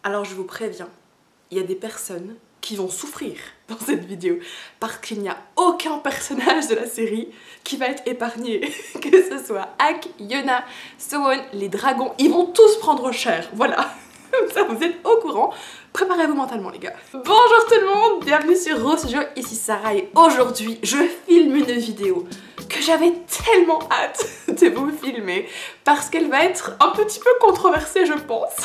Alors je vous préviens, il y a des personnes qui vont souffrir dans cette vidéo parce qu'il n'y a aucun personnage de la série qui va être épargné. Que ce soit Ak, Yona, Sowon, les dragons, ils vont tous prendre cher, voilà. Comme ça vous êtes au courant. Préparez-vous mentalement les gars. Bonjour tout le monde, bienvenue sur Rose Jo, ici Sarah et aujourd'hui je filme une vidéo que j'avais tellement hâte de vous filmer parce qu'elle va être un petit peu controversée je pense.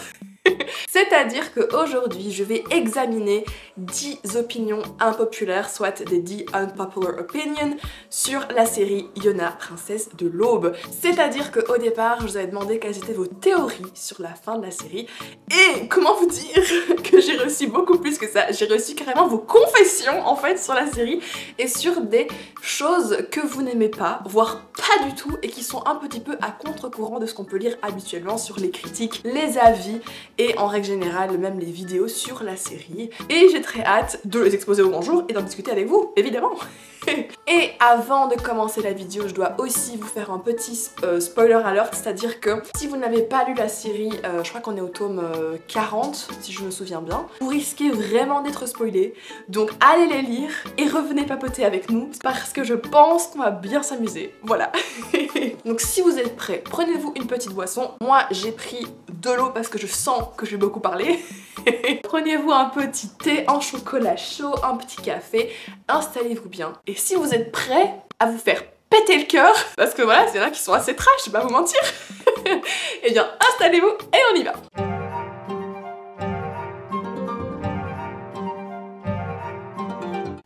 C'est-à-dire qu'aujourd'hui, je vais examiner 10 opinions impopulaires, soit des 10 unpopular opinions, sur la série Yona, princesse de l'aube. C'est-à-dire qu'au départ, je vous avais demandé quelles étaient vos théories sur la fin de la série. Et comment vous dire que j'ai reçu beaucoup plus que ça. J'ai reçu carrément vos confessions, en fait, sur la série et sur des choses que vous n'aimez pas, voire pas du tout, et qui sont un petit peu à contre-courant de ce qu'on peut lire habituellement sur les critiques, les avis, et en règle générale même les vidéos sur la série. Et j'ai très hâte de les exposer au grand jour et d'en discuter avec vous, évidemment. Et avant de commencer la vidéo, je dois aussi vous faire un petit spoiler alert, c'est-à-dire que si vous n'avez pas lu la série, je crois qu'on est au tome 40, si je me souviens bien, vous risquez vraiment d'être spoilé. Donc allez les lire et revenez papoter avec nous, parce que je pense qu'on va bien s'amuser. Voilà. Donc si vous êtes prêts, prenez-vous une petite boisson. Moi, j'ai pris de l'eau parce que je sens que je vais beaucoup parler. Prenez-vous un petit thé, un chocolat chaud, un petit café, installez-vous bien. Et si vous êtes prêts à vous faire péter le cœur, parce que voilà, c'est là qui sont assez trash, je vais pas vous mentir, et bien installez-vous et on y va.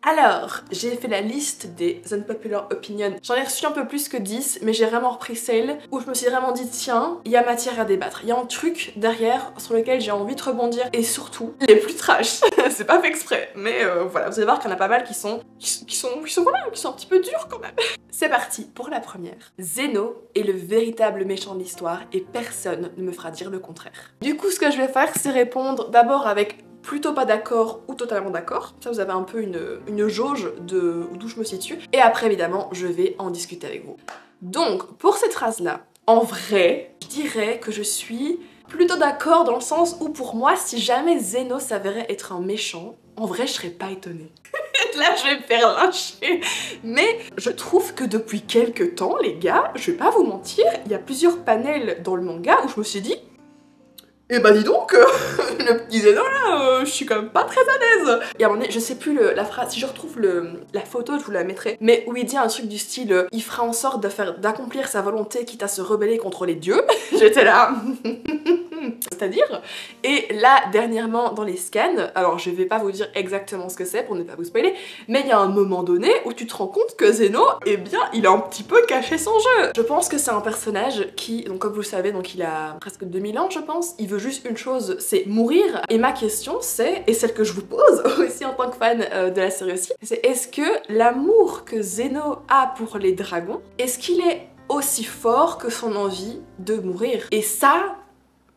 Alors, j'ai fait la liste des unpopular opinions. J'en ai reçu un peu plus que 10, mais j'ai vraiment repris celle où je me suis vraiment dit tiens, il y a matière à débattre. Il y a un truc derrière sur lequel j'ai envie de rebondir et surtout les plus trash. C'est pas fait exprès, mais voilà, vous allez voir qu'il y en a pas mal qui sont un petit peu durs quand même. C'est parti pour la première. Zeno est le véritable méchant de l'histoire et personne ne me fera dire le contraire. Du coup, ce que je vais faire, c'est répondre d'abord avec plutôt pas d'accord ou totalement d'accord. Ça, vous avez un peu une jauge d'où je me situe. Et après, évidemment, je vais en discuter avec vous. Donc, pour cette phrase-là, en vrai, je dirais que je suis plutôt d'accord dans le sens où pour moi, si jamais Zeno s'avérait être un méchant, en vrai, je serais pas étonnée. Là, je vais me faire lyncher. Mais je trouve que depuis quelques temps, les gars, je vais pas vous mentir, il y a plusieurs panels dans le manga où je me suis dit et bah dis donc, le petit Zeno là, je suis quand même pas très à l'aise. Et à un moment donné, je sais plus la phrase, si je retrouve la photo, je vous la mettrai, mais où il dit un truc du style il fera en sorte d'accomplir sa volonté quitte à se rebeller contre les dieux. J'étais là. C'est-à-dire, et là dernièrement dans les scans, alors je vais pas vous dire exactement ce que c'est pour ne pas vous spoiler, mais il y a un moment donné où tu te rends compte que Zeno, eh bien il a un petit peu caché son jeu. Je pense que c'est un personnage qui, donc comme vous le savez, donc il a presque 2000 ans je pense, il veut juste une chose, c'est mourir. Et ma question c'est, et celle que je vous pose aussi en tant que fan de la série aussi, c'est est-ce que l'amour que Zeno a pour les dragons, est-ce qu'il est aussi fort que son envie de mourir? Et ça,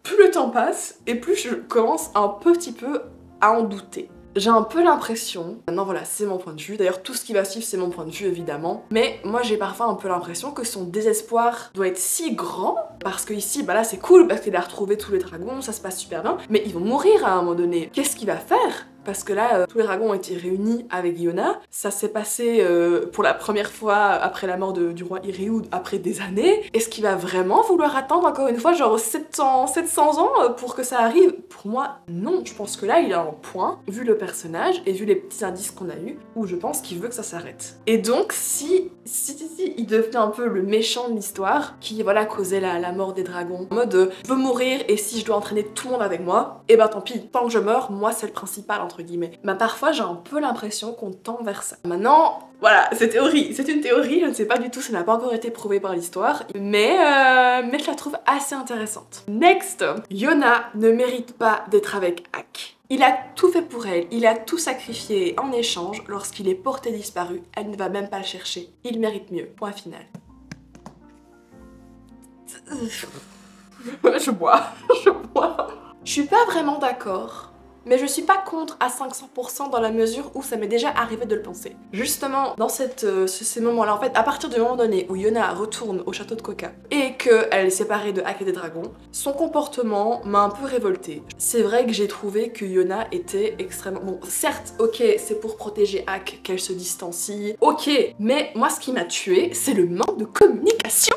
plus le temps passe et plus je commence un petit peu à en douter. J'ai un peu l'impression, maintenant voilà c'est mon point de vue, d'ailleurs tout ce qui va suivre c'est mon point de vue évidemment, mais moi j'ai parfois un peu l'impression que son désespoir doit être si grand, parce que ici bah là c'est cool parce qu'il a retrouvé tous les dragons, ça se passe super bien, mais ils vont mourir à un moment donné. Qu'est-ce qu'il va faire? Parce que là, tous les dragons ont été réunis avec Yona. Ça s'est passé pour la première fois après la mort du roi Iriou, après des années. Est-ce qu'il va vraiment vouloir attendre encore une fois genre 700 ans pour que ça arrive? Pour moi, non. Je pense que là, il a un point, vu le personnage et vu les petits indices qu'on a eus, où je pense qu'il veut que ça s'arrête. Et donc, si il devenait un peu le méchant de l'histoire, qui voilà causait la mort des dragons, en mode je veux mourir et si je dois entraîner tout le monde avec moi, et ben tant pis, tant que je meurs, moi c'est le principal entre guillemets. Bah parfois j'ai un peu l'impression qu'on tend vers ça. Maintenant, voilà, c'est une théorie, je ne sais pas du tout, ça n'a pas encore été prouvé par l'histoire, mais je la trouve assez intéressante. Next, Yona ne mérite pas d'être avec Ak. Il a tout fait pour elle, il a tout sacrifié en échange. Lorsqu'il est porté disparu, elle ne va même pas le chercher. Il mérite mieux. Point final. Je bois. Je suis pas vraiment d'accord mais je suis pas contre à 500% dans la mesure où ça m'est déjà arrivé de le penser. Justement, dans ces moments-là, en fait, à partir du moment donné où Yona retourne au château de Coca et qu'elle est séparée de Hack et des dragons, son comportement m'a un peu révoltée. C'est vrai que j'ai trouvé que Yona était extrêmement... Bon, certes, ok, c'est pour protéger Hack qu'elle se distancie, ok, mais moi ce qui m'a tué, c'est le manque de communication.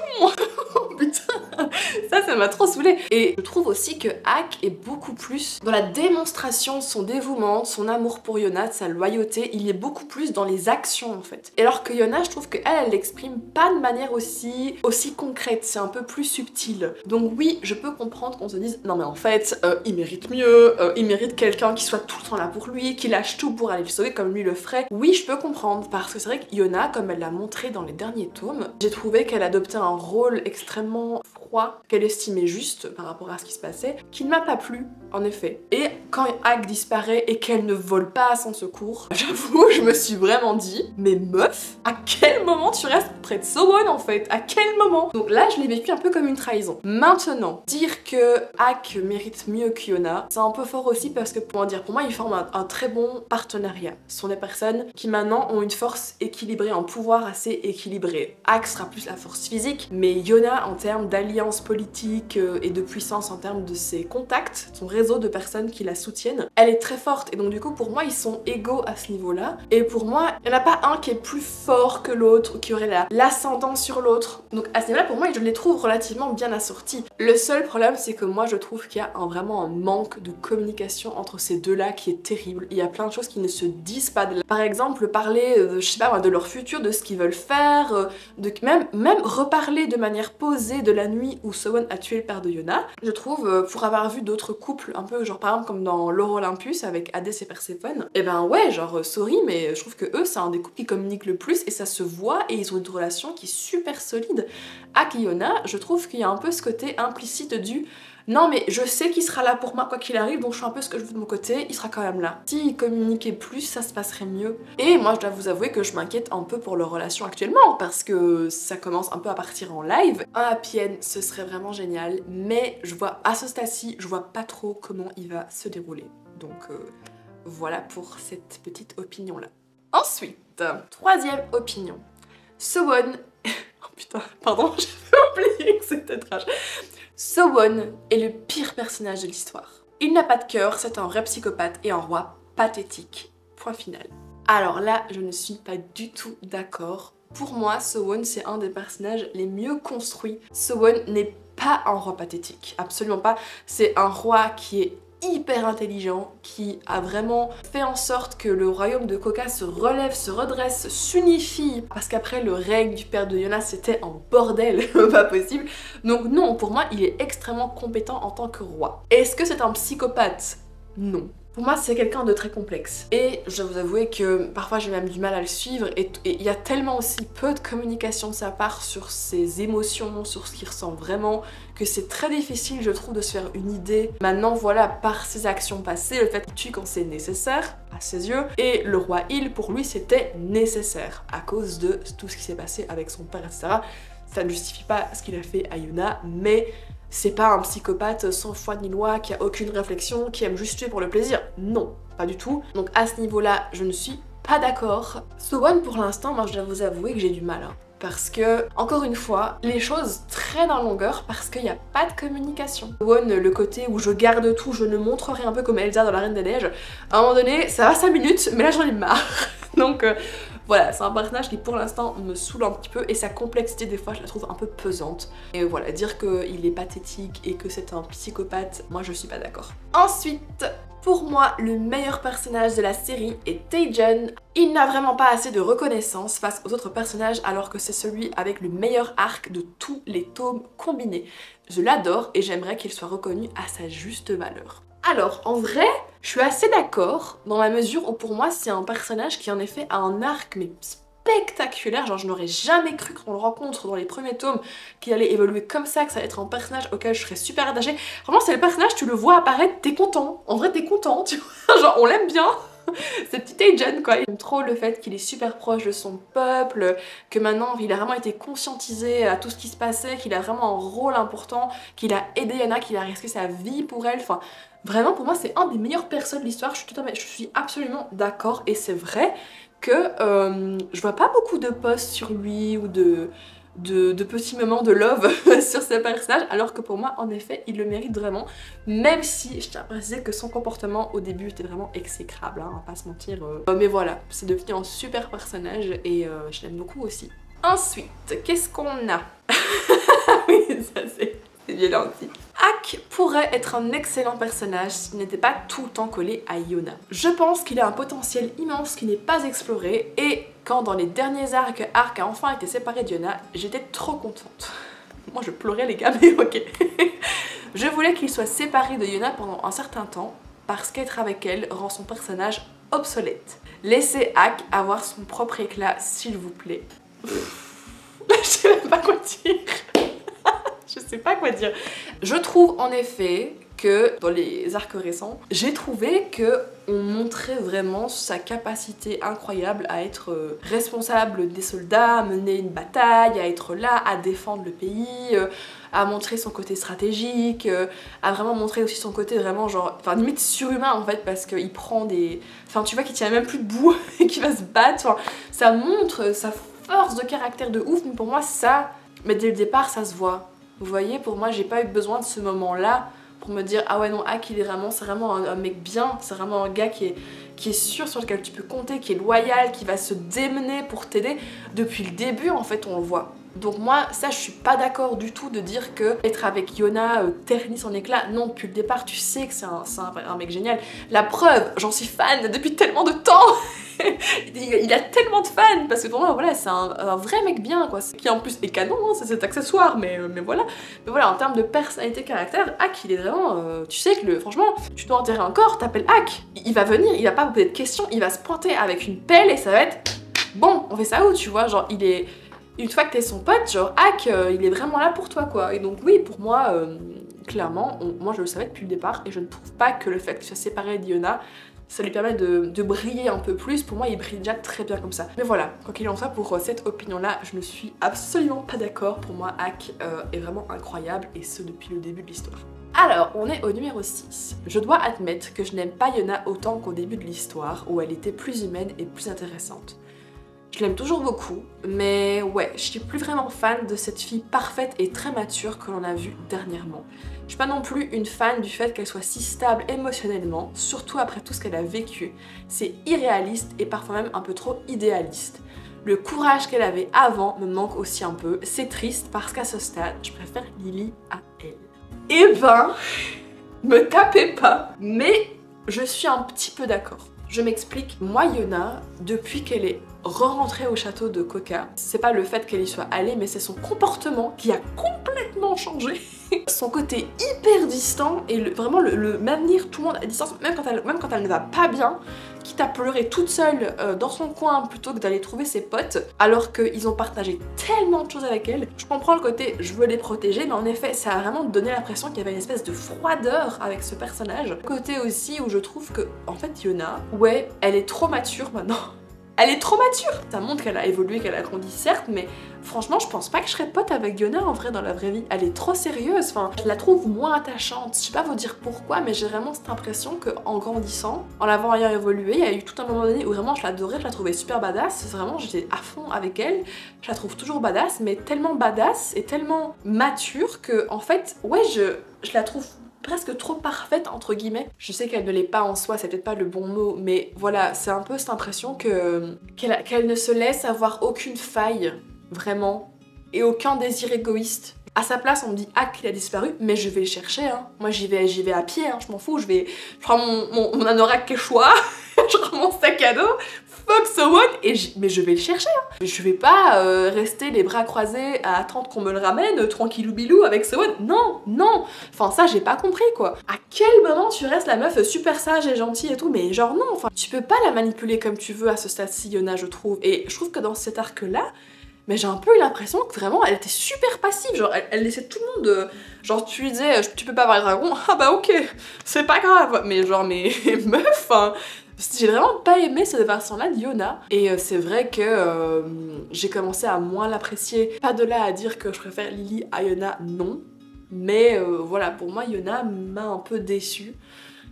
Oh putain, ça m'a trop saoulée. Et je trouve aussi que Hack est beaucoup plus dans la démonstration de son dévouement, de son amour pour Yona, de sa loyauté, il est beaucoup plus dans les actions en fait. Et alors que Yona, je trouve qu'elle, elle l'exprime pas de manière aussi concrète, c'est un peu plus subtil. Donc oui, je peux comprendre qu'on se dise, non mais en fait, il mérite mieux, il mérite quelqu'un qui soit tout le temps là pour lui, qui lâche tout pour aller le sauver comme lui le ferait. Oui, je peux comprendre, parce que c'est vrai que Yona, comme elle l'a montré dans les derniers tomes, j'ai trouvé qu'elle adoptait un rôle extrêmement froid, qu'elle estimait juste par rapport à ce qui se passait, qui ne m'a pas plu, en effet. Et quand Hack disparaît et qu'elle ne vole pas à son secours, j'avoue, je me suis vraiment dit, mais meuf, à quel moment tu restes près de Sowon en fait? À quel moment? Donc là, je l'ai vécu un peu comme une trahison. Maintenant, dire que Hack mérite mieux que Yona, c'est un peu fort aussi parce que, pour moi, ils forment un très bon partenariat. Ce sont des personnes qui maintenant ont une force équilibrée, un pouvoir assez équilibré. Hack sera plus la force physique, mais Yona, en termes d'alliance politique et de puissance, en termes de ses contacts, son réseau de personnes qui la soutiennent, elle est très forte. Et donc du coup, pour moi, ils sont égaux à ce niveau-là. Et pour moi, il n'y en a pas un qui est plus fort que l'autre ou qui aurait l'ascendant sur l'autre. Donc à ce niveau-là, pour moi, je les trouve relativement bien assortis. Le seul problème, c'est que moi, je trouve qu'il y a vraiment un manque de communication entre ces deux-là qui est terrible. Il y a plein de choses qui ne se disent pas. Par exemple, parler, je sais pas, de leur futur, de ce qu'ils veulent faire, même reparler de manière posée de la nuit où Sowon a tué le père de Yona. Je trouve, pour avoir vu d'autres couples, un peu genre par exemple comme dans Lore Olympus avec Hadès et Perséphone, et ben ouais, genre sorry, mais je trouve que eux, c'est un des couples qui communiquent le plus et ça se voit et ils ont une relation qui est super solide. Hack et Yona, je trouve qu'il y a un peu ce côté implicite du non mais je sais qu'il sera là pour moi quoi qu'il arrive, donc je fais un peu ce que je veux de mon côté, il sera quand même là. S'ils communiquaient plus, ça se passerait mieux. Et moi je dois vous avouer que je m'inquiète un peu pour leur relation actuellement, parce que ça commence un peu à partir en live. Un happy end, ce serait vraiment génial, mais je vois, à ce stade-ci, je vois pas trop comment il va se dérouler. Donc voilà pour cette petite opinion-là. Ensuite, troisième opinion. Sowon... oh putain, pardon, j'avais oublié que c'était trash. Sowon est le pire personnage de l'histoire. Il n'a pas de cœur, c'est un vrai psychopathe et un roi pathétique. Point final. Alors là, je ne suis pas du tout d'accord. Pour moi, Sowon, c'est un des personnages les mieux construits. Sowon n'est pas un roi pathétique, absolument pas. C'est un roi qui est hyper intelligent, qui a vraiment fait en sorte que le royaume de Coca se relève, se redresse, s'unifie, parce qu'après le règne du père de Yona c'était un bordel, pas possible. Donc non, pour moi il est extrêmement compétent en tant que roi. Est-ce que c'est un psychopathe? Non. Pour moi, c'est quelqu'un de très complexe. Et je dois vous avouer que parfois j'ai même du mal à le suivre et il y a tellement aussi peu de communication de sa part sur ses émotions, sur ce qu'il ressent vraiment, que c'est très difficile, je trouve, de se faire une idée. Maintenant, voilà, par ses actions passées, le fait qu'il tue quand c'est nécessaire, à ses yeux, et le roi Il, pour lui, c'était nécessaire à cause de tout ce qui s'est passé avec son père, etc. Ça ne justifie pas ce qu'il a fait à Yona, mais c'est pas un psychopathe sans foi ni loi, qui a aucune réflexion, qui aime juste tuer pour le plaisir. Non, pas du tout. Donc à ce niveau-là, je ne suis pas d'accord. Sowon, pour l'instant, moi je dois vous avouer que j'ai du mal. Parce que, encore une fois, les choses traînent en longueur parce qu'il n'y a pas de communication. Sowon, le côté où je garde tout, je ne montre rien, un peu comme Elsa dans la Reine des Neiges, à un moment donné, ça va 5 minutes, mais là j'en ai marre. Donc voilà, c'est un personnage qui pour l'instant me saoule un petit peu et sa complexité des fois je la trouve un peu pesante. Et voilà, dire qu'il est pathétique et que c'est un psychopathe, moi je suis pas d'accord. Ensuite, pour moi, le meilleur personnage de la série est Taejun. Il n'a vraiment pas assez de reconnaissance face aux autres personnages alors que c'est celui avec le meilleur arc de tous les tomes combinés. Je l'adore et j'aimerais qu'il soit reconnu à sa juste valeur. Alors, en vrai, je suis assez d'accord dans la mesure où pour moi c'est un personnage qui en effet a un arc mais spectaculaire, genre je n'aurais jamais cru quand on le rencontre dans les premiers tomes qu'il allait évoluer comme ça, que ça allait être un personnage auquel je serais super attachée. Vraiment c'est le personnage, tu le vois apparaître, t'es content, en vrai t'es content, tu vois, genre on l'aime bien. ce petit Taejeon quoi. J'aime trop le fait qu'il est super proche de son peuple, que maintenant il a vraiment été conscientisé à tout ce qui se passait, qu'il a vraiment un rôle important, qu'il a aidé Yeona, qu'il a risqué sa vie pour elle, enfin vraiment pour moi c'est un des meilleurs persos de l'histoire, je suis absolument d'accord et c'est vrai que je vois pas beaucoup de posts sur lui ou de petits moments de love sur ce personnage, alors que pour moi, en effet, il le mérite vraiment, même si je tiens à préciser que son comportement au début était vraiment exécrable, hein, on va pas se mentir. Mais voilà, c'est devenu un super personnage et je l'aime beaucoup aussi. Ensuite, qu'est-ce qu'on a? Oui, ça c'est violent aussi. Ak pourrait être un excellent personnage s'il n'était pas tout le temps collé à Yeona. Je pense qu'il a un potentiel immense qui n'est pas exploré et quand dans les derniers arcs, Arc a enfin été séparé de Yeona, j'étais trop contente. Moi je pleurais les gars, mais ok. Je voulais qu'il soit séparé de Yeona pendant un certain temps parce qu'être avec elle rend son personnage obsolète. Laissez Ak avoir son propre éclat s'il vous plaît. Je sais même pas quoi dire. Je sais pas quoi dire. Je trouve en effet que dans les arcs récents, j'ai trouvé que on montrait vraiment sa capacité incroyable à être responsable des soldats, à mener une bataille, à être là, à défendre le pays, à montrer son côté stratégique, à vraiment montrer aussi son côté vraiment genre, enfin limite surhumain en fait parce qu'il prend des... Enfin tu vois qu'il tient même plus debout et qu'il va se battre, enfin, ça montre sa force de caractère de ouf, mais pour moi ça, mais dès le départ ça se voit. Vous voyez, pour moi, j'ai pas eu besoin de ce moment-là pour me dire ah ouais non, Ak il est vraiment, c'est vraiment un mec bien, c'est vraiment un gars qui est sûr, sur lequel tu peux compter, qui est loyal, qui va se démener pour t'aider. Depuis le début, en fait, on le voit. Donc moi, ça, je suis pas d'accord du tout de dire que être avec Yeona ternit son éclat. Non, depuis le départ, tu sais que c'est un mec génial. La preuve, j'en suis fan depuis tellement de temps. Il a tellement de fans parce que pour moi voilà c'est un vrai mec bien quoi, qui en plus est canon, hein, c'est cet accessoire mais voilà. Mais voilà, en termes de personnalité, caractère, Ak il est vraiment, tu sais que franchement tu dois enterrer un corps, t'appelles Ak, il va venir, il va pas vous poser de questions, il va se pointer avec une pelle et ça va être bon, on fait ça où tu vois, genre il est, une fois que t'es son pote, genre Ak il est vraiment là pour toi quoi. Et donc oui pour moi clairement, moi je le savais depuis le départ et je ne trouve pas que le fait qu'il soit séparé d'Yeona ça lui permet de briller un peu plus. Pour moi il brille déjà très bien comme ça. Mais voilà, quoi qu'il en soit, pour cette opinion là je ne suis absolument pas d'accord. Pour moi Ak est vraiment incroyable et ce depuis le début de l'histoire. Alors on est au numéro 6. Je dois admettre que je n'aime pas Yeona autant qu'au début de l'histoire où elle était plus humaine et plus intéressante. Je l'aime toujours beaucoup, mais ouais, je suis plus vraiment fan de cette fille parfaite et très mature que l'on a vue dernièrement. Je suis pas non plus une fan du fait qu'elle soit si stable émotionnellement, surtout après tout ce qu'elle a vécu. C'est irréaliste et parfois même un peu trop idéaliste. Le courage qu'elle avait avant me manque aussi un peu. C'est triste parce qu'à ce stade, je préfère Lily à elle. Eh ben, me tapez pas, mais je suis un petit peu d'accord. Je m'explique, moi Yeona, depuis qu'elle est re-rentrée au château de Koka, c'est pas le fait qu'elle y soit allée, mais c'est son comportement qui a complètement changé. Son côté hyper distant et vraiment le maintenir tout le monde à distance, même quand elle ne va pas bien, quitte à pleurer toute seule dans son coin plutôt que d'aller trouver ses potes, alors qu'ils ont partagé tellement de choses avec elle. Je comprends le côté je veux les protéger, mais en effet ça a vraiment donné l'impression qu'il y avait une espèce de froideur avec ce personnage. Le côté aussi où je trouve que en fait Yeona, ouais, elle est trop mature maintenant. Elle est trop mature. Ça montre qu'elle a évolué, qu'elle a grandi certes, mais franchement je pense pas que je serais pote avec Yeona en vrai dans la vraie vie. Elle est trop sérieuse, enfin je la trouve moins attachante. Je sais pas vous dire pourquoi, mais j'ai vraiment cette impression qu'en grandissant, en l'avant ayant évolué, il y a eu tout un moment donné où vraiment je l'adorais, je la trouvais super badass. Vraiment j'étais à fond avec elle. Je la trouve toujours badass, mais tellement badass et tellement mature que en fait ouais je la trouve presque trop parfaite entre guillemets. Je sais qu'elle ne l'est pas en soi, c'est peut-être pas le bon mot, mais voilà, c'est un peu cette impression qu'elle ne se laisse avoir aucune faille, vraiment, et aucun désir égoïste. À sa place, on me dit ah qu'il a disparu, mais je vais le chercher, hein. Moi j'y vais à pied, hein. Je m'en fous, je prends mon anorak quechua, je prends mon sac à dos, fuck someone, mais je vais le chercher, hein. Je vais pas rester les bras croisés à attendre qu'on me le ramène tranquillou bilou avec someone. Non, non. Enfin ça j'ai pas compris quoi. À quel moment tu restes la meuf super sage et gentille et tout, mais genre non, enfin tu peux pas la manipuler comme tu veux à ce stade-ci Yeona je trouve. Et je trouve que dans cet arc là, mais j'ai un peu eu l'impression que vraiment elle était super passive, genre elle laissait tout le monde, genre tu lui disais tu peux pas avoir les dragons, ah bah ok, c'est pas grave, mais genre mais meuf, hein. J'ai vraiment pas aimé cette version-là de Yona, et c'est vrai que j'ai commencé à moins l'apprécier, pas de là à dire que je préfère Lily à Yona, non, mais voilà, pour moi Yona m'a un peu déçue.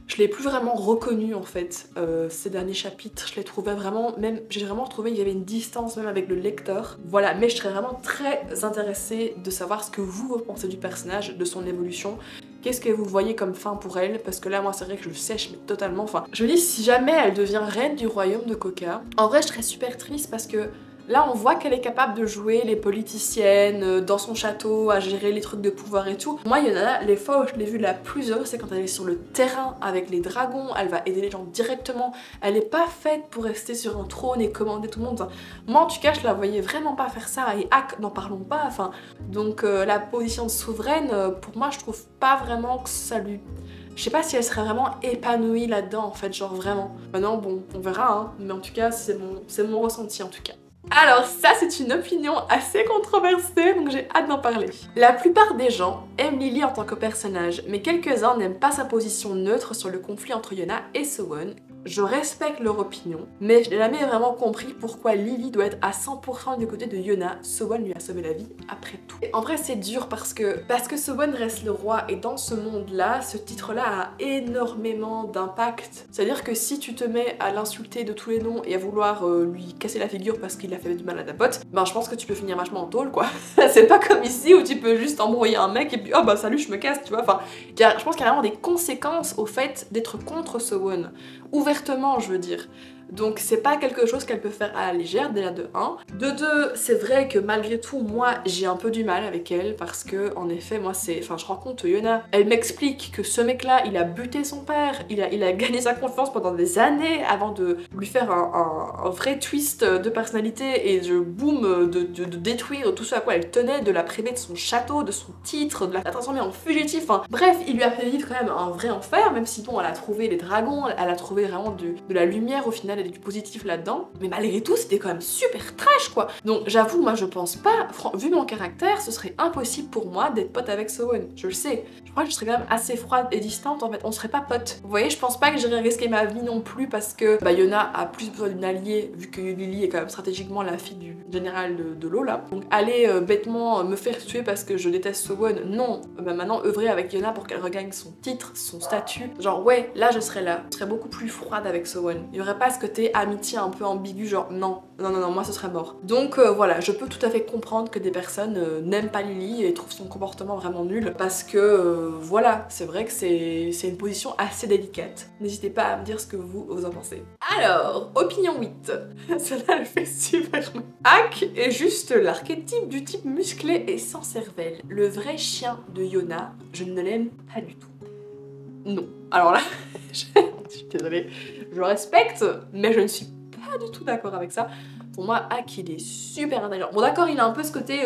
Je l'ai plus vraiment reconnue en fait, ces derniers chapitres, je l'ai trouvé vraiment, même j'ai vraiment retrouvé qu'il y avait une distance même avec le lecteur. Voilà, mais je serais vraiment très intéressée de savoir ce que vous pensez du personnage, de son évolution. Qu'est-ce que vous voyez comme fin pour elle? Parce que là, moi, c'est vrai que je sèche mais totalement. Enfin, je me dis, si jamais elle devient reine du royaume de Coca, en vrai, je serais super triste parce que là, on voit qu'elle est capable de jouer les politiciennes dans son château, à gérer les trucs de pouvoir et tout. Moi, il y en a les fois où je l'ai vue la plus heureuse, c'est quand elle est sur le terrain avec les dragons, elle va aider les gens directement. Elle est pas faite pour rester sur un trône et commander tout le monde. Moi, en tout cas, je la voyais vraiment pas faire ça, et n'en parlons pas, enfin. Donc, la position de souveraine, pour moi, je trouve pas vraiment que ça lui... Je sais pas si elle serait vraiment épanouie là-dedans, en fait, genre vraiment. Maintenant, bon, on verra, hein, mais en tout cas, c'est mon ressenti, en tout cas. Alors ça, c'est une opinion assez controversée, donc j'ai hâte d'en parler. La plupart des gens aiment Lily en tant que personnage, mais quelques-uns n'aiment pas sa position neutre sur le conflit entre Yona et Sewon. Je respecte leur opinion, mais je n'ai jamais vraiment compris pourquoi Lily doit être à 100% du côté de Yona. Sewon lui a sauvé la vie après tout. Et en vrai, c'est dur parce que Sewon reste le roi, et dans ce monde-là, ce titre-là a énormément d'impact. C'est-à-dire que si tu te mets à l'insulter de tous les noms et à vouloir lui casser la figure parce qu'il a fait du mal à ta pote, ben je pense que tu peux finir vachement en tôle, quoi. C'est pas comme ici où tu peux juste embrouiller un mec et puis oh bah salut, je me casse, tu vois. Enfin, je pense qu'il y a vraiment des conséquences au fait d'être contre Sewon. Ouvertement, je veux dire. Donc c'est pas quelque chose qu'elle peut faire à la légère, déjà de 1. De 2, c'est vrai que malgré tout, moi j'ai un peu du mal avec elle parce que en effet, moi c'est... Enfin, je rencontre Yona, elle m'explique que ce mec-là, il a buté son père, il a gagné sa confiance pendant des années avant de lui faire un vrai twist de personnalité et de boum, de détruire tout ce à quoi elle tenait, de la priver de son château, de son titre, de la transformer en fugitif. Enfin, bref, il lui a fait vivre quand même un vrai enfer, même si bon, elle a trouvé les dragons, elle a trouvé vraiment de la lumière au final, et du positif là-dedans, mais malgré tout c'était quand même super trash, quoi. Donc j'avoue, moi je pense pas, vu mon caractère, ce serait impossible pour moi d'être pote avec Sewon, je le sais. Je crois que je serais quand même assez froide et distante, en fait, on serait pas potes. Vous voyez, je pense pas que j'irais risquer ma vie non plus parce que Yona a plus besoin d'une alliée, vu que Lily est quand même stratégiquement la fille du général de l'eau là. Donc aller bêtement me faire tuer parce que je déteste Sewon, non. Maintenant œuvrer avec Yona pour qu'elle regagne son titre, son statut, genre ouais, là je serais là. Je serais beaucoup plus froide avec Sewon. Il y aurait pas ce côté amitié un peu ambigu, genre non, moi ce serait mort. Donc voilà, je peux tout à fait comprendre que des personnes n'aiment pas Lily et trouvent son comportement vraiment nul parce que voilà, c'est vrai que c'est une position assez délicate. N'hésitez pas à me dire ce que vous en pensez. Alors, opinion 8. Celle-là elle fait super mal. Ak est juste l'archétype du type musclé et sans cervelle. Le vrai chien de Yona, je ne l'aime pas du tout. Non. Alors là, je suis désolée, je le respecte, mais je ne suis pas du tout d'accord avec ça. Pour moi, Ak, il est super intelligent. Bon d'accord, il a un peu ce côté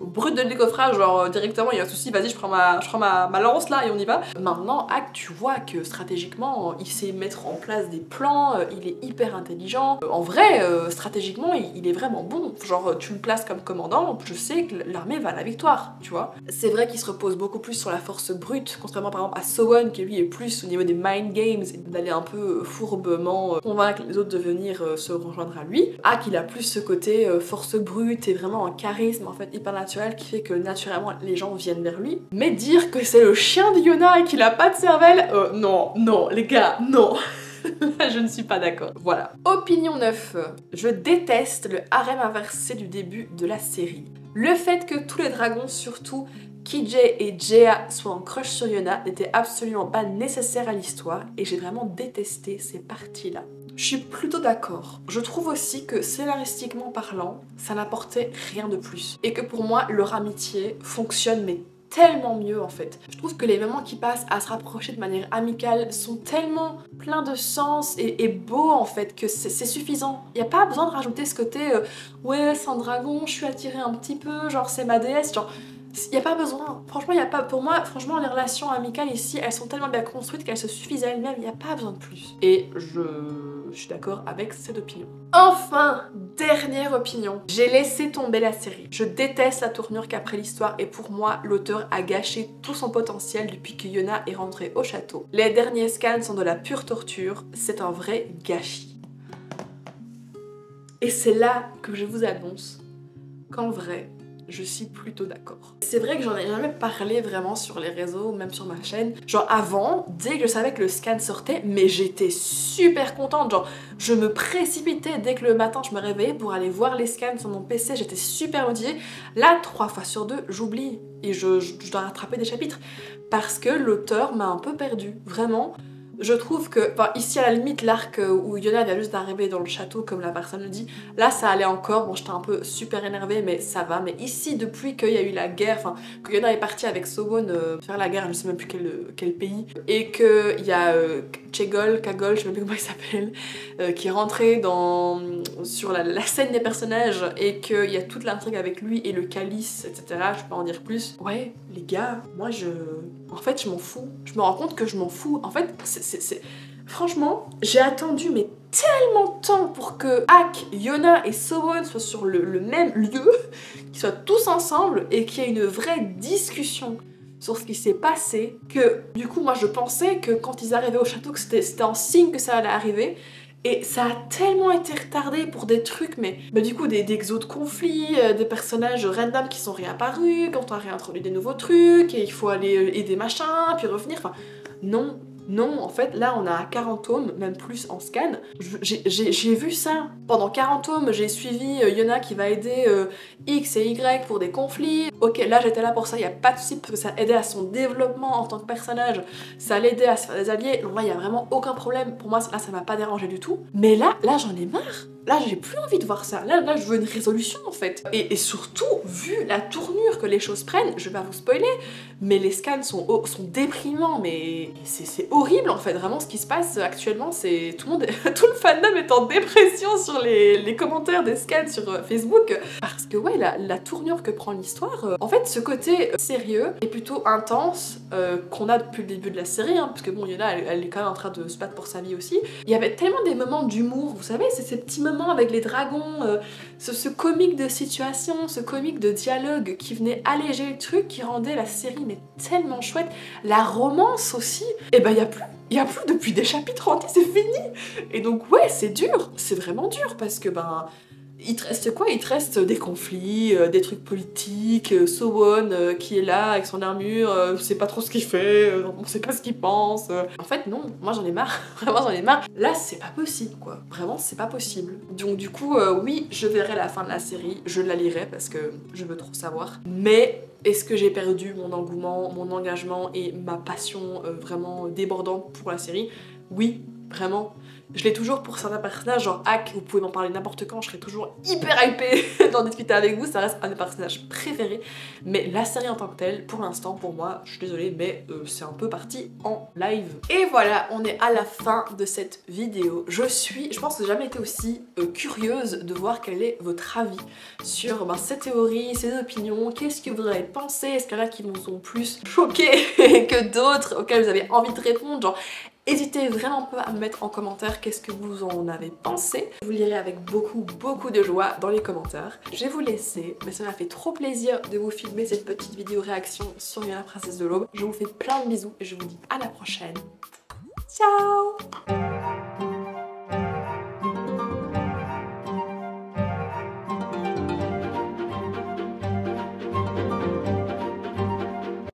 brut de décoffrage, genre directement, il y a un souci, vas-y, je prends ma lance là et on y va. Maintenant, Ak, tu vois que stratégiquement, il sait mettre en place des plans, il est hyper intelligent. En vrai, stratégiquement, il est vraiment bon. Genre, tu le places comme commandant, je sais que l'armée va à la victoire, tu vois. C'est vrai qu'il se repose beaucoup plus sur la force brute, contrairement par exemple à Sewon, qui lui est plus au niveau des mind games, d'aller un peu fourbement convaincre les autres de venir se rejoindre à lui. Ak, il a plus ce côté force brute et vraiment un charisme en fait hyper naturel qui fait que naturellement les gens viennent vers lui. Mais dire que c'est le chien de Yona et qu'il a pas de cervelle, non, les gars, non. Là, je ne suis pas d'accord. Voilà. Opinion 9. Je déteste le harem inversé du début de la série. Le fait que tous les dragons, surtout Kije et Jea, soient en crush sur Yona n'était absolument pas nécessaire à l'histoire et j'ai vraiment détesté ces parties-là. Je suis plutôt d'accord. Je trouve aussi que scénaristiquement parlant, ça n'apportait rien de plus. Et que pour moi, leur amitié fonctionne mais tellement mieux en fait. Je trouve que les moments qui passent à se rapprocher de manière amicale sont tellement pleins de sens et beaux en fait que c'est suffisant. Il n'y a pas besoin de rajouter ce côté ouais c'est un dragon, je suis attirée un petit peu, genre c'est ma déesse, genre Y a pas besoin. Franchement, y a pas. Pour moi, franchement, les relations amicales ici, elles sont tellement bien construites qu'elles se suffisent à elles-mêmes. Y a pas besoin de plus. Et je suis d'accord avec cette opinion. Enfin, dernière opinion. J'ai laissé tomber la série. Je déteste la tournure qu'a pris l'histoire et pour moi, l'auteur a gâché tout son potentiel depuis que Yona est rentrée au château. Les derniers scans sont de la pure torture. C'est un vrai gâchis. Et c'est là que je vous annonce qu'en vrai, je suis plutôt d'accord. C'est vrai que j'en ai jamais parlé vraiment sur les réseaux, même sur ma chaîne. Genre avant, dès que je savais que le scan sortait, mais j'étais super contente. Genre, je me précipitais dès que le matin je me réveillais pour aller voir les scans sur mon PC. J'étais super motivée. Là, 3 fois sur 2, j'oublie. Et je dois rattraper des chapitres. Parce que l'auteur m'a un peu perdue. Vraiment. Je trouve que, enfin ici à la limite l'arc où Yona vient juste d'arriver dans le château comme la personne le dit, là ça allait encore, bon j'étais un peu super énervée mais ça va, mais ici depuis qu'il y a eu la guerre, enfin que Yona est partie avec Sobon faire la guerre, je sais même plus quel pays, et qu'il y a Kagol, je sais même plus comment il s'appelle, qui est rentré sur la scène des personnages et qu'il y a toute l'intrigue avec lui et le calice, etc. Je peux pas en dire plus. Ouais, les gars, moi en fait je m'en fous. Je me rends compte que je m'en fous. En fait, franchement, j'ai attendu mais tellement de temps pour que Ak, Yona et Sobon soient sur le même lieu, qu'ils soient tous ensemble et qu'il y ait une vraie discussion sur ce qui s'est passé, que du coup moi je pensais que quand ils arrivaient au château que c'était un signe que ça allait arriver. Et ça a tellement été retardé pour des trucs, mais du coup des exos de conflits, des personnages random qui sont réapparus, quand on a réintroduit des nouveaux trucs, et il faut aller aider machin, puis revenir, enfin non. Non, en fait, là, on a 40 tomes, même plus en scan. J'ai vu ça. Pendant 40 tomes, j'ai suivi Yona qui va aider X et Y pour des conflits. Ok, là, j'étais là pour ça, il n'y a pas de souci, parce que ça aidait à son développement en tant que personnage. Ça l'aidait à se faire des alliés. Donc là, il n'y a vraiment aucun problème. Pour moi, là, ça m'a pas dérangé du tout. Mais là, j'en ai marre. Là, j'ai plus envie de voir ça. Là, je veux une résolution, en fait. Et surtout, vu la tournure que les choses prennent, je vais pas vous spoiler, mais les scans sont déprimants, mais c'est horrible, en fait. Vraiment, ce qui se passe actuellement, c'est tout le fandom est en dépression sur les commentaires des scans sur Facebook. Parce que, ouais, la tournure que prend l'histoire, en fait, ce côté sérieux et plutôt intense qu'on a depuis le début de la série, hein, parce que bon, Yona, elle est quand même en train de se battre pour sa vie aussi. Il y avait tellement des moments d'humour, vous savez, c'est ces petits moments avec les dragons, ce comique de situation, ce comique de dialogue qui venait alléger le truc, qui rendait la série mais tellement chouette. La romance aussi, et ben il y a plus depuis des chapitres entiers, c'est fini. Et donc ouais, c'est dur, c'est vraiment dur parce que ben il te reste quoi? Il te reste des conflits, des trucs politiques, Sobon qui est là avec son armure, on sait pas trop ce qu'il fait, on sait pas ce qu'il pense. En fait non, moi j'en ai marre, vraiment j'en ai marre. Là c'est pas possible quoi, vraiment c'est pas possible. Donc du coup oui, je verrai la fin de la série, je la lirai parce que je veux trop savoir. Mais est-ce que j'ai perdu mon engouement, mon engagement et ma passion vraiment débordante pour la série? Oui, vraiment. Je l'ai toujours pour certains personnages, genre Ak, vous pouvez m'en parler n'importe quand, je serai toujours hyper hypée d'en discuter avec vous, ça reste un des personnages préférés. Mais la série en tant que telle, pour l'instant, pour moi, je suis désolée, mais c'est un peu parti en live. Et voilà, on est à la fin de cette vidéo. Je pense que j'ai jamais été aussi curieuse de voir quel est votre avis sur ces théories, ces opinions, qu'est-ce que vous en avez pensé, est-ce qu'il y en a qui vous ont plus choqué que d'autres, auxquels vous avez envie de répondre, genre n'hésitez vraiment pas à me mettre en commentaire qu'est-ce que vous en avez pensé. Je vous lirai avec beaucoup de joie dans les commentaires. Je vais vous laisser, mais ça m'a fait trop plaisir de vous filmer cette petite vidéo réaction sur Yona Princesse de l'Aube. Je vous fais plein de bisous et je vous dis à la prochaine. Ciao!